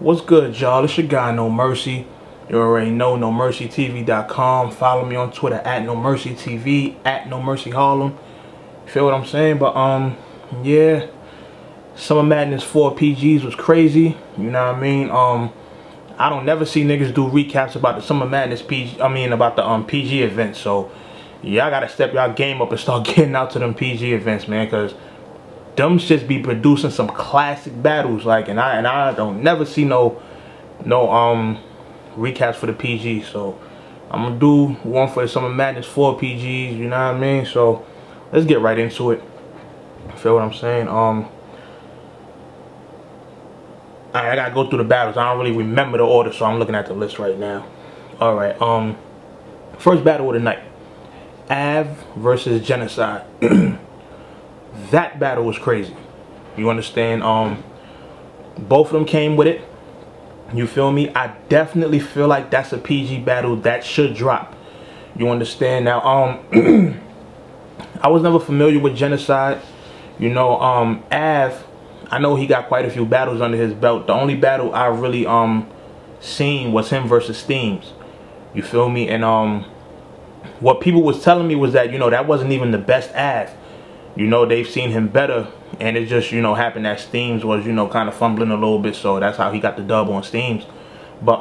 What's good, y'all? It's your guy, No Mercy. You already know, NoMercyTV.com. Follow me on Twitter at NoMercyTV, at NoMercyHarlem. Feel what I'm saying? But, yeah. Summer Madness 4 PGs was crazy. You know what I mean? I don't never see niggas do recaps about the Summer Madness about the PG events. So, y'all gotta step y'all game up and start getting out to them PG events, man, because them shits be producing some classic battles, like, and I don't never see no recaps for the PG. So I'm gonna do one for the Summer Madness 4 PGs, you know what I mean? So let's get right into it. Feel what I'm saying? I gotta go through the battles. I don't really remember the order, so I'm looking at the list right now. Alright, first battle of the night, Av versus Genocide. That battle was crazy. You understand? Both of them came with it. You feel me? I definitely feel like that's a PG battle that should drop. You understand? Now, I was never familiar with Genocide. You know, Av, I know he got quite a few battles under his belt. The only battle I really seen was him versus Steams. You feel me? And what people was telling me was that, you know, that wasn't even the best Av. You know, they've seen him better, and it just, you know, happened that Steams was, you know, kind of fumbling a little bit, so that's how he got the dub on Steams. But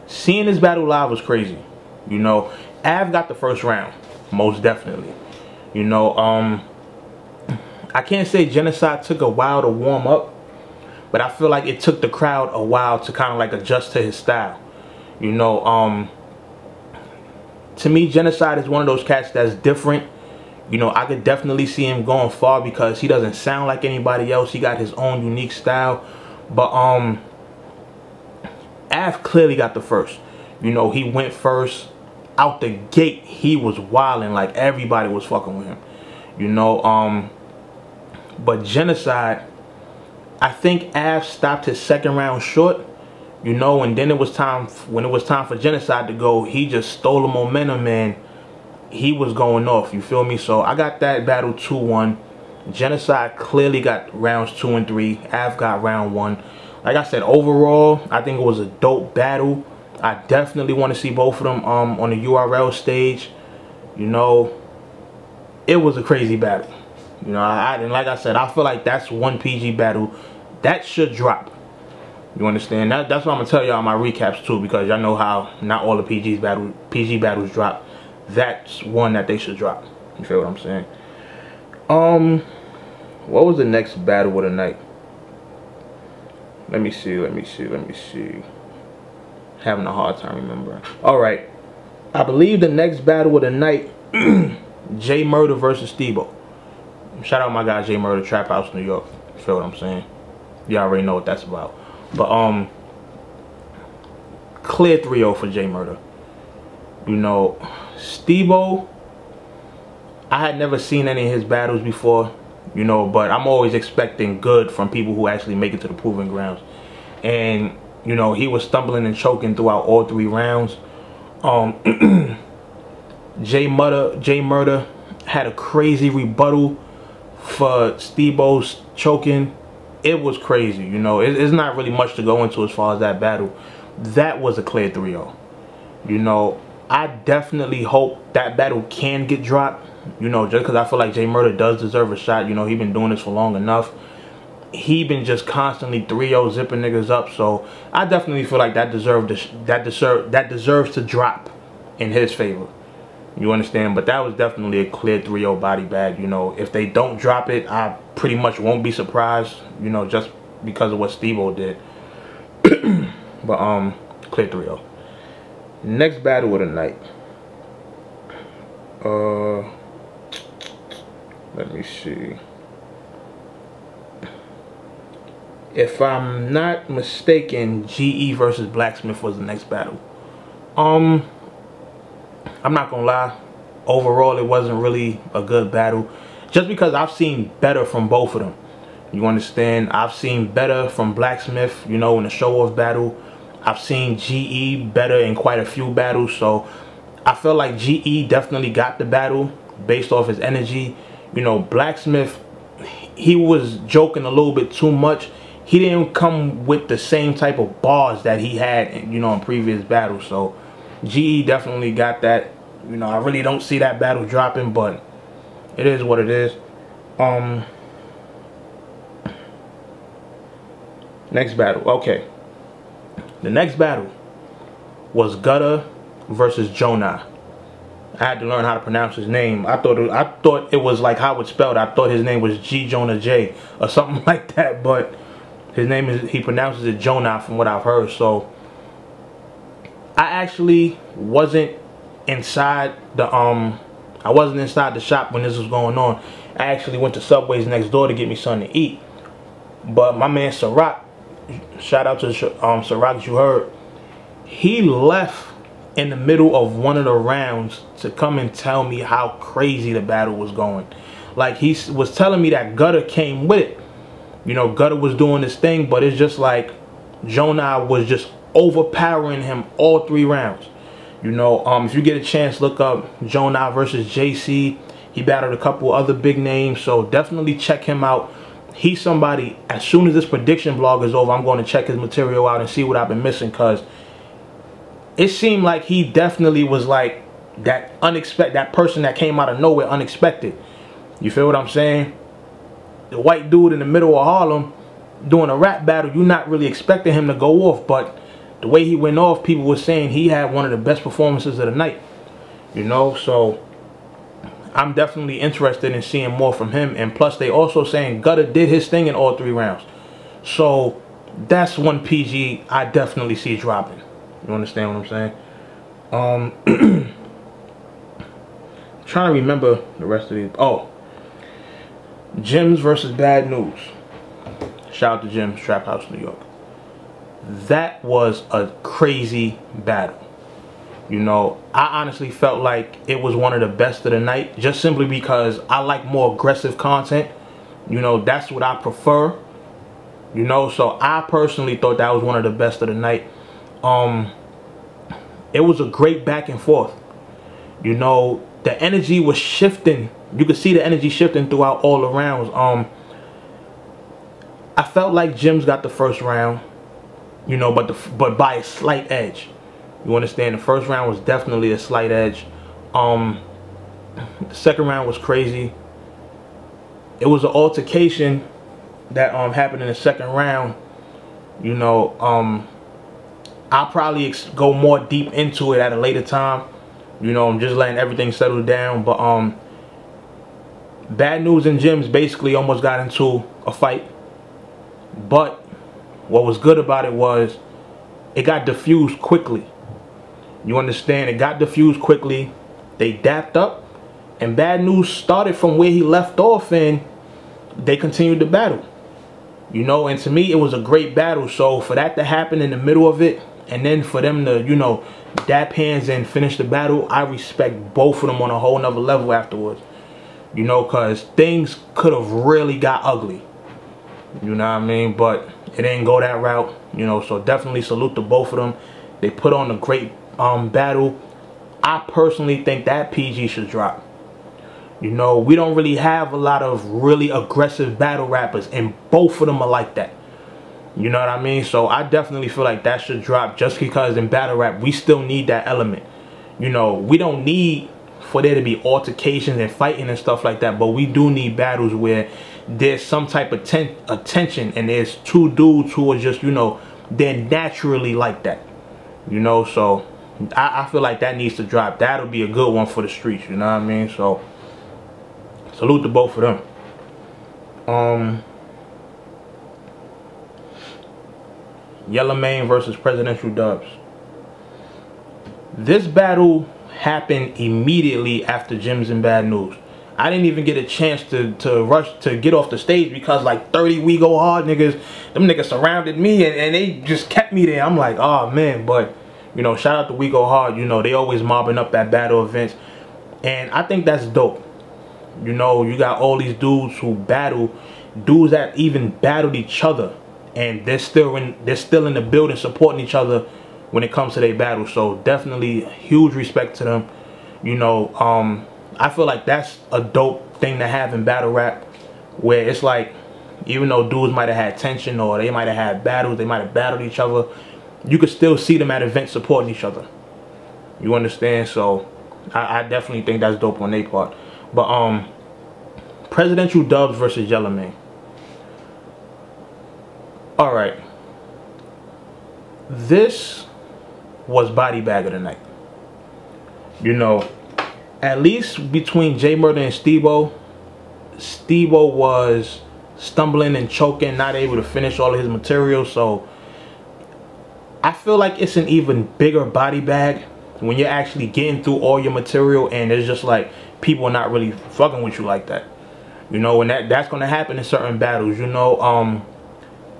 seeing this battle live was crazy. You know, Av got the first round, most definitely. You know, I can't say Genocide took a while to warm up, but I feel like it took the crowd a while to kind of like adjust to his style. You know, to me, Genocide is one of those cats that's different. You know, I could definitely see him going far because he doesn't sound like anybody else. He got his own unique style. But Av clearly got the first. You know, he went first. Out the gate, he was wilding, like everybody was fucking with him. You know, but Genocide, I think Av stopped his second round short. You know, and then it was time, when it was time for Genocide to go, he just stole the momentum and he was going off, you feel me? So I got that battle 2-1. Genocide clearly got rounds 2 and 3. Av got round 1. Like I said, overall, I think it was a dope battle. I definitely want to see both of them on the URL stage. You know, it was a crazy battle. You know, and like I said, I feel like that's one PG battle that should drop. You understand? That's what I'm gonna tell y'all my recaps too, because y'all know how not all the PG battles drop. That's one that they should drop. You feel what I'm saying? What was the next battle of the night? Let me see. Having a hard time remembering. Alright. I believe the next battle of the night, J Murder versus Stebo. Shout out my guy J Murder, Trap House, New York. You feel what I'm saying? Y'all already know what that's about. But clear 3-0 for J Murder. You know, Stebo, I had never seen any of his battles before, you know, but I'm always expecting good from people who actually make it to the proving grounds. And, you know, he was stumbling and choking throughout all 3 rounds. J Murder had a crazy rebuttal for Stebo's choking. It was crazy, you know. It's not really much to go into as far as that battle. That was a clear 3-0. You know, I definitely hope that battle can get dropped, you know, just because I feel like J Murder does deserve a shot. You know, he been doing this for long enough. He been just constantly 3-0 zipping niggas up, so I definitely feel like that deserves to drop in his favor. You understand? But that was definitely a clear 3-0 body bag. You know, if they don't drop it, I pretty much won't be surprised, you know, just because of what Stebo did. But clear 3-0. Next battle of the night. Let me see. If I'm not mistaken, GE versus Blacksmith was the next battle. I'm not gonna lie. Overall, it wasn't really a good battle. Just because I've seen better from both of them. You understand? I've seen better from Blacksmith, you know, in the show-off battle. I've seen GE better in quite a few battles, so I feel like GE definitely got the battle based off his energy. You know, Blacksmith, he was joking a little bit too much. he didn't come with the same type of bars that he had, you know, in previous battles. So GE definitely got that. You know, I really don't see that battle dropping, but it is what it is. Next battle. Okay. The next battle was Gutter versus Jonah. I had to learn how to pronounce his name. I thought it was like how it's spelled. I thought his name was G Jonah J or something like that, but his name is, he pronounces it Jonah from what I've heard. So I actually wasn't inside the shop when this was going on. I actually went to Subway's next door to get me something to eat. But my man Ciroc, shout out to Ciroc, you heard, he left in the middle of one of the rounds to come and tell me how crazy the battle was going. Like, he was telling me that Gutter came with it. You know, Gutter was doing this thing, but it's just like Jonah was just overpowering him all 3 rounds. You know, if you get a chance, look up Jonah versus JC. He battled a couple other big names, so definitely check him out. He's somebody, as soon as this prediction vlog is over, I'm going to check his material out and see what I've been missing, because it seemed like he definitely was like that unexpected, that person that came out of nowhere unexpected. You feel what I'm saying? The white dude in the middle of Harlem doing a rap battle, you're not really expecting him to go off, but the way he went off, people were saying he had one of the best performances of the night. You know, so I'm definitely interested in seeing more from him. And plus, they also saying Gutter did his thing in all 3 rounds. So that's one PG I definitely see dropping. You understand what I'm saying? Trying to remember the rest of these. Oh, Jims versus Bad News. Shout out to Jims, Trap House, New York. That was a crazy battle. You know, I honestly felt like it was one of the best of the night, just simply because I like more aggressive content. You know, that's what I prefer. You know, so I personally thought that was one of the best of the night. It was a great back and forth. You know, the energy was shifting. You could see the energy shifting throughout all the rounds. I felt like Jims got the first round, you know, but by a slight edge. You understand? The first round was definitely a slight edge. The second round was crazy. It was an altercation that happened in the second round. You know, I'll probably go more deep into it at a later time. You know, I'm just letting everything settle down. But Bad News and Jims basically almost got into a fight. But what was good about it was it got diffused quickly. You understand? It got diffused quickly. They dapped up, and Bad News started from where he left off, and they continued the battle. You know, and to me, it was a great battle. So for that to happen in the middle of it, and then for them to, you know, dap hands and finish the battle, I respect both of them on a whole nother level afterwards. You know, because things could have really got ugly. You know what I mean? But it didn't go that route. You know, so definitely salute to both of them. They put on a great battle. I personally think that PG should drop. You know, we don't really have a lot of really aggressive battle rappers, and both of them are like that. You know what I mean? So I definitely feel like that should drop, just because in battle rap we still need that element. You know, we don't need for there to be altercations and fighting and stuff like that, but we do need battles where there's some type of attention, and there's 2 dudes who are just, you know, they're naturally like that. You know, so I feel like that needs to drop. That'll be a good one for the streets, you know what I mean? So salute to both of them. Yellow Mane versus Presidential Dubs. This battle happened immediately after Jims and Bad News. I didn't even get a chance to rush to get off the stage, because like 30 We Go Hard niggas, them niggas surrounded me, and they just kept me there. I'm like, oh man. But you know, shout out to We Go Hard. You know, they always mobbing up at battle events, and I think that's dope. You know, you got all these dudes who battle, dudes that even battled each other, and they're still in the building supporting each other when it comes to their battle. So definitely huge respect to them. You know, I feel like that's a dope thing to have in battle rap, where it's like even though dudes might have had tension or they might have had battles, they might have battled each other, you could still see them at events supporting each other. You understand? So I definitely think that's dope on their part. But Presidential Dubs versus Yella Man. Alright. This was body bag of the night. You know, at least between J Murder and Steve-O was stumbling and choking, not able to finish all of his material. So I feel like it's an even bigger body bag when you're actually getting through all your material and it's just like people are not really fucking with you like that. You know, and that's going to happen in certain battles. You know,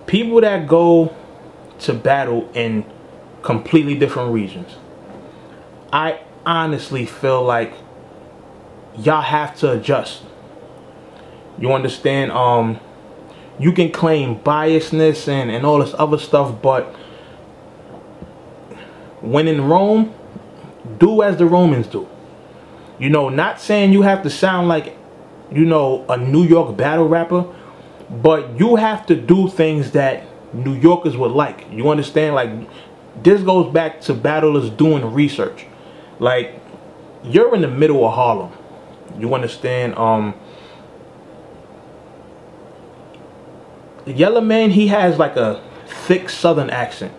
people that go to battle in completely different regions, I honestly feel like y'all have to adjust. You understand? You can claim biasness and all this other stuff, but when in Rome, do as the Romans do. You know, not saying you have to sound like, you know, a New York battle rapper, but you have to do things that New Yorkers would like. You understand? Like, this goes back to battlers doing research. Like, you're in the middle of Harlem. You understand? Yella Man, he has like a thick southern accent.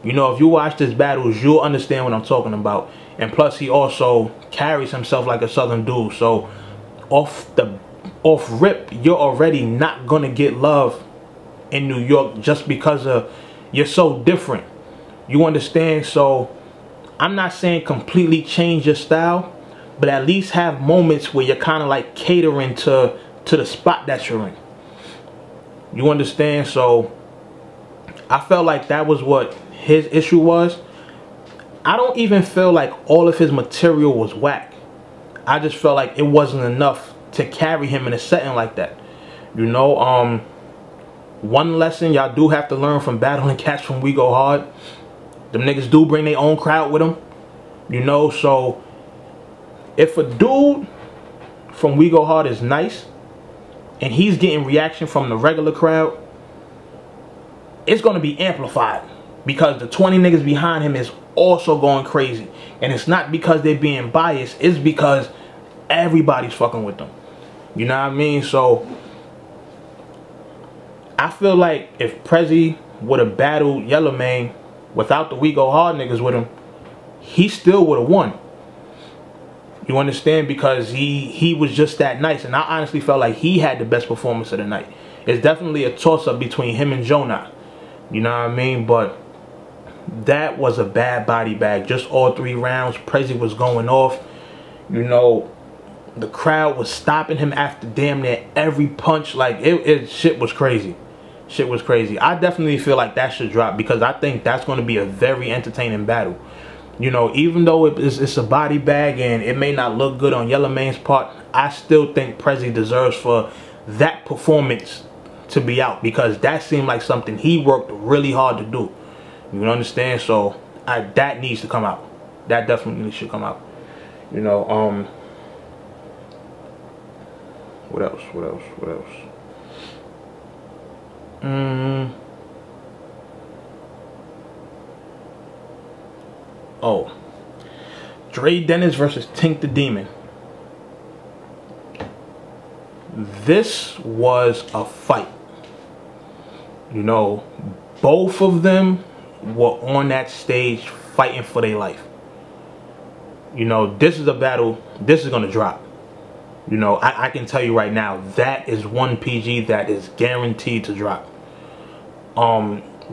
You know, if you watch his battles, you'll understand what I'm talking about. And plus, he also carries himself like a southern dude. So off rip, you're already not gonna get love in New York just because of you're so different. You understand? So I'm not saying completely change your style, but at least have moments where you're kind of like catering to the spot that you're in. You understand? So I felt like that was what his issue was. I don't even feel like all of his material was whack. I just felt like it wasn't enough to carry him in a setting like that. You know, one lesson y'all do have to learn from battling cats from We Go Hard. Them niggas do bring their own crowd with them. You know, so if a dude from We Go Hard is nice and he's getting reaction from the regular crowd, it's going to be amplified because the 20 niggas behind him is also going crazy. And it's not because they're being biased, it's because everybody's fucking with them. You know what I mean? So I feel like if Prezi would have battled Yella Man without the We Go Hard niggas with him, he still would have won. You understand? Because he was just that nice. And I honestly felt like he had the best performance of the night. It's definitely a toss-up between him and Jonah. You know what I mean? But that was a bad body bag. Just all 3 rounds, Prezi was going off. You know, the crowd was stopping him after damn near every punch. Like, shit was crazy. Shit was crazy. I definitely feel like that should drop because I think that's going to be a very entertaining battle. You know, even though it's a body bag and it may not look good on Yella Man's part, I still think Prezi deserves for that performance to be out because that seemed like something he worked really hard to do. You understand? So that needs to come out. That definitely should come out. You know, what else? Oh, Dre Dennis versus Tink the Demon. This was a fight. You know, both of them were on that stage fighting for their life. You know, this is a battle. This is gonna drop. You know, I can tell you right now, that is one PG that is guaranteed to drop.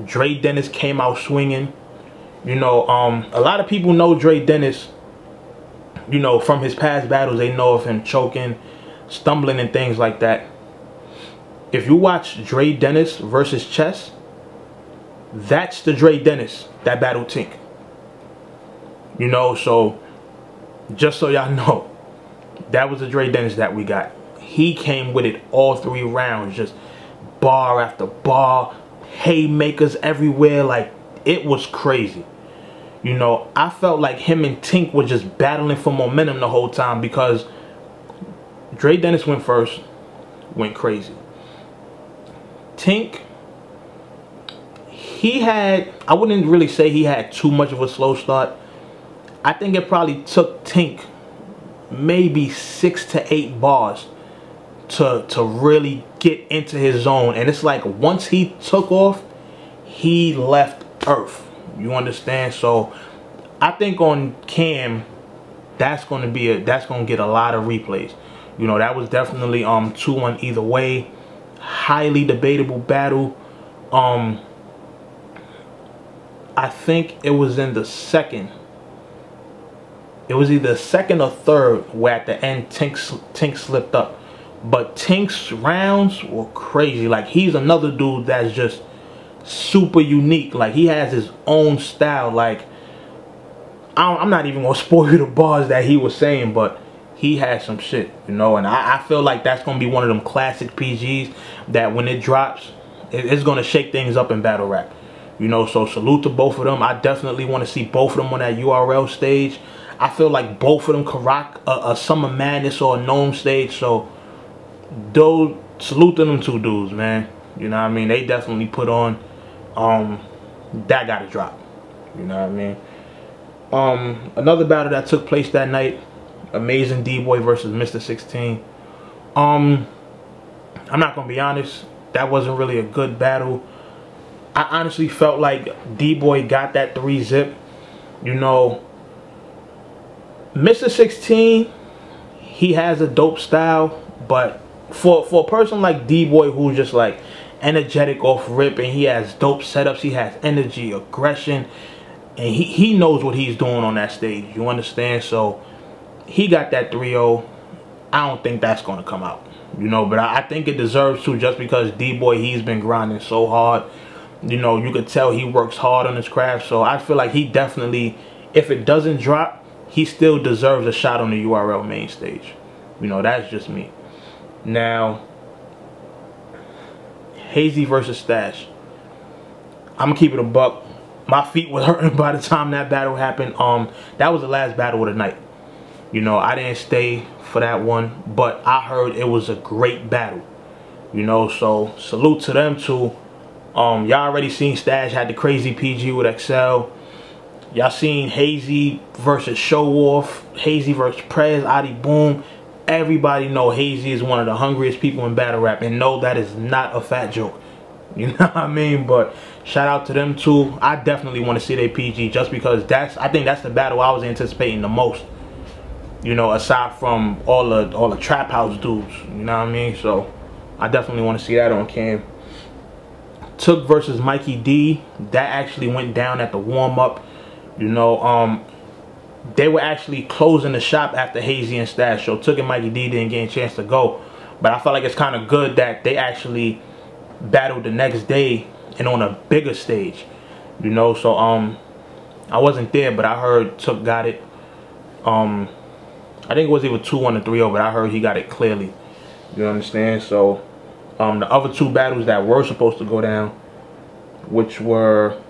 Dre Dennis came out swinging. You know, a lot of people know Dre Dennis, you know, from his past battles. They know of him choking, stumbling and things like that. If you watch Dre Dennis versus Chess, that's the Dre Dennis that battled Tink. You know, so just so y'all know, that was the Dre Dennis that we got. He came with it all 3 rounds, just bar after bar, haymakers everywhere. Like, it was crazy. You know, I felt like him and Tink were just battling for momentum the whole time because Dre Dennis went first, went crazy. Tink, he had, I wouldn't really say he had too much of a slow start. I think it probably took Tink maybe 6 to 8 bars to really get into his zone. And it's like once he took off, he left Earth. You understand? So I think on Cam, that's going to get a lot of replays. You know, that was definitely 2-1 either way. Highly debatable battle. I think it was in the second. It was either second or third where at the end Tink slipped up. But Tink's rounds were crazy. Like, he's another dude that's just super unique. Like, he has his own style. Like, I'm not even gonna spoil you the bars that he was saying, but he had some shit, you know. And I feel like that's gonna be one of them classic PGs that when it drops, it's gonna shake things up in battle rap, you know. So salute to both of them. I definitely want to see both of them on that URL stage. I feel like both of them could rock a Summer Madness or a NoMe stage. So those, salute to them two dudes, man. You know what I mean? They definitely put on. That gotta drop. You know what I mean? Another battle that took place that night, Amazing D-Boy versus Mr. 16. I'm not gonna be honest, that wasn't really a good battle. I honestly felt like D-Boy got that 3-zip. You know, Mr. 16, he has a dope style, but for a person like D-Boy who's just like energetic off rip and he has dope setups, he has energy, aggression, and he knows what he's doing on that stage. You understand? So he got that 3-0. I don't think that's going to come out, you know, but I think it deserves to, just because D-Boy, he's been grinding so hard. You know, you could tell he works hard on his craft. So I feel like he definitely, if it doesn't drop, he still deserves a shot on the URL main stage. You know, that's just me. Now, Hazy versus Stash. I'm going to keep it a buck. My feet were hurting by the time that battle happened. That was the last battle of the night. You know, I didn't stay for that one, but I heard it was a great battle. You know, so salute to them too. Y'all already seen Stash had the crazy PG with Excel. Y'all seen Hazy versus Show Off, Hazy versus Prez, Adi Boom. Everybody know Hazy is one of the hungriest people in battle rap, and no, that is not a fat joke. You know what I mean? But shout out to them too. I definitely want to see their PG, just because I think that's the battle I was anticipating the most. You know, aside from all the trap house dudes. You know what I mean? So I definitely want to see that on cam. Took versus Mikey D. That actually went down at the warm up. You know, they were actually closing the shop after Hazy and Stash. So Took and Mikey D didn't get a chance to go. But I felt like it's kind of good that they actually battled the next day and on a bigger stage. You know, so I wasn't there, but I heard Took got it. I think it was either 2-1 or 3-0, but I heard he got it clearly. You understand? So the other two battles that were supposed to go down, which were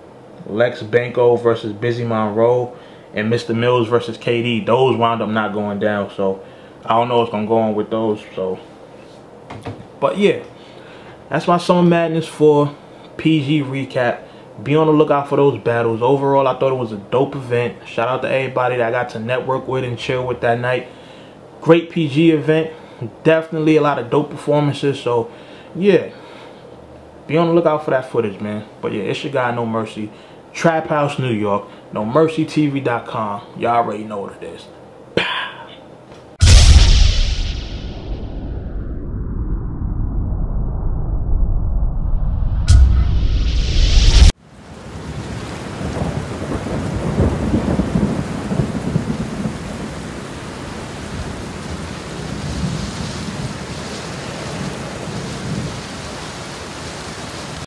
Lex Banco versus Busy Monroe and Mr. Mills versus KD, those wound up not going down. So I don't know what's gonna go on with those. So, but yeah, that's my Summer Madness for PG recap. Be on the lookout for those battles. Overall, I thought it was a dope event. Shout out to everybody that I got to network with and chill with that night. Great PG event. Definitely a lot of dope performances. So yeah, be on the lookout for that footage, man. But yeah, it's your guy No Mercy, Trap House, New York. NoMercyTV.com. Y'all already know what it is.